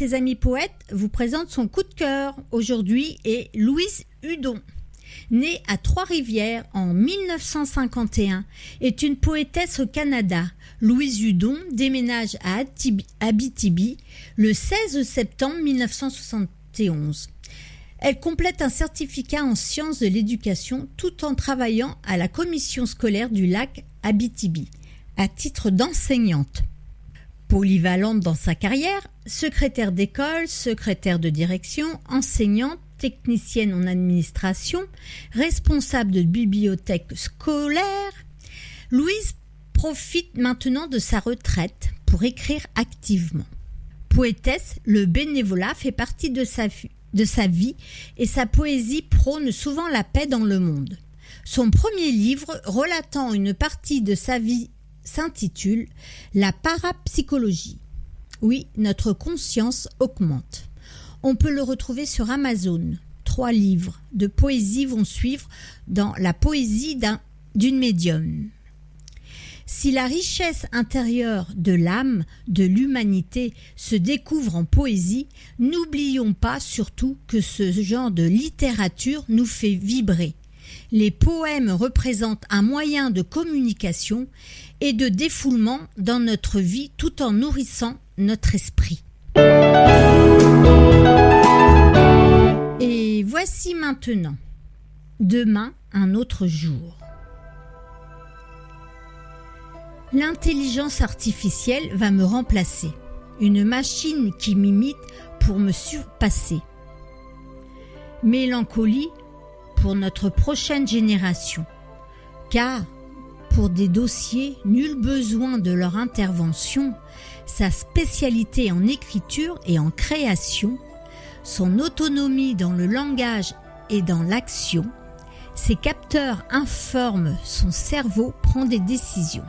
ses amis poètes vous présente son coup de cœur. Aujourd'hui est Louise Hudon. Née à Trois-Rivières en 1951, est une poétesse au Canada. Louise Hudon déménage à Abitibi le 16 septembre 1971. Elle complète un certificat en sciences de l'éducation tout en travaillant à la commission scolaire du lac Abitibi, à titre d'enseignante. Polyvalente dans sa carrière, secrétaire d'école, secrétaire de direction, enseignante, technicienne en administration, responsable de bibliothèque scolaire, Louise profite maintenant de sa retraite pour écrire activement. Poétesse, le bénévolat fait partie de sa vie et sa poésie prône souvent la paix dans le monde. Son premier livre, relatant une partie de sa vie, s'intitule « La parapsychologie ». Oui, notre conscience augmente. On peut le retrouver sur Amazon. 3 livres de poésie vont suivre dans la poésie d'une médium. Si la richesse intérieure de l'âme, de l'humanité se découvre en poésie, n'oublions pas surtout que ce genre de littérature nous fait vibrer. Les poèmes représentent un moyen de communication et de défoulement dans notre vie tout en nourrissant notre esprit. Et voici maintenant, demain, un autre jour. L'intelligence artificielle va me remplacer, une machine qui m'imite pour me surpasser. Mélancolie pour notre prochaine génération, car pour des dossiers, nul besoin de leur intervention, sa spécialité en écriture et en création, son autonomie dans le langage et dans l'action, ses capteurs informent son cerveau prend des décisions.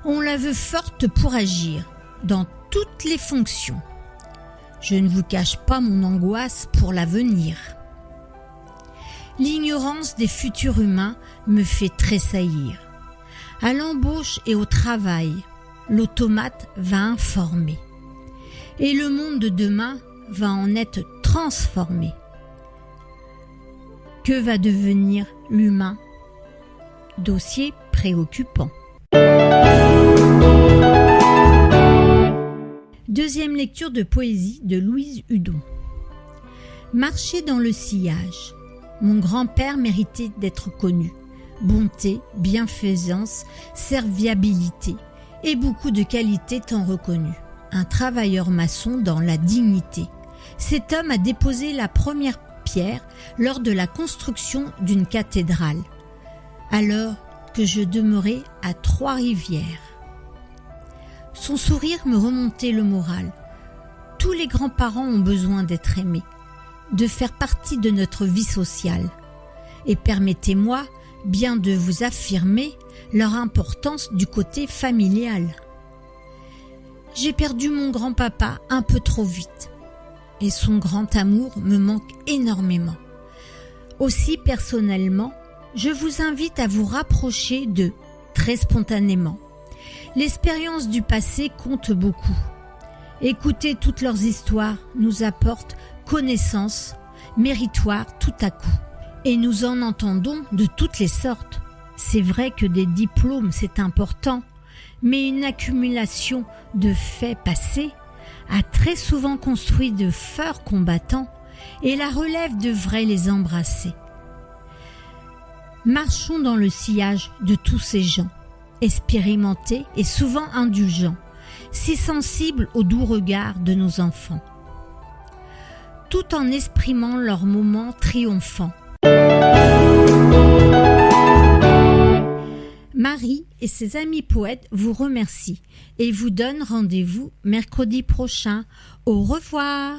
On la veut forte pour agir dans toutes les fonctions. Je ne vous cache pas mon angoisse pour l'avenir. L'ignorance des futurs humains me fait tressaillir. À l'embauche et au travail, l'automate va informer. Et le monde de demain va en être transformé. Que va devenir l'humain? Dossier préoccupant. Deuxième lecture de poésie de Louise Hudon. Marcher dans le sillage. Mon grand-père méritait d'être connu. Bonté, bienfaisance, serviabilité et beaucoup de qualités tant reconnues. Un travailleur maçon dans la dignité. Cet homme a déposé la première pierre lors de la construction d'une cathédrale, alors que je demeurais à Trois-Rivières. Son sourire me remontait le moral. Tous les grands-parents ont besoin d'être aimés, de faire partie de notre vie sociale. Et permettez-moi bien de vous affirmer leur importance du côté familial. J'ai perdu mon grand-papa un peu trop vite et son grand amour me manque énormément. Aussi personnellement, je vous invite à vous rapprocher d'eux très spontanément. L'expérience du passé compte beaucoup. Écouter toutes leurs histoires nous apporte connaissance méritoire tout à coup. Et nous en entendons de toutes les sortes. C'est vrai que des diplômes, c'est important, mais une accumulation de faits passés a très souvent construit de forts combattants et la relève devrait les embrasser. Marchons dans le sillage de tous ces gens, expérimentés et souvent indulgents, si sensibles aux doux regards de nos enfants, tout en exprimant leurs moments triomphants. Marie et ses amis poètes vous remercient et vous donnent rendez-vous mercredi prochain. Au revoir.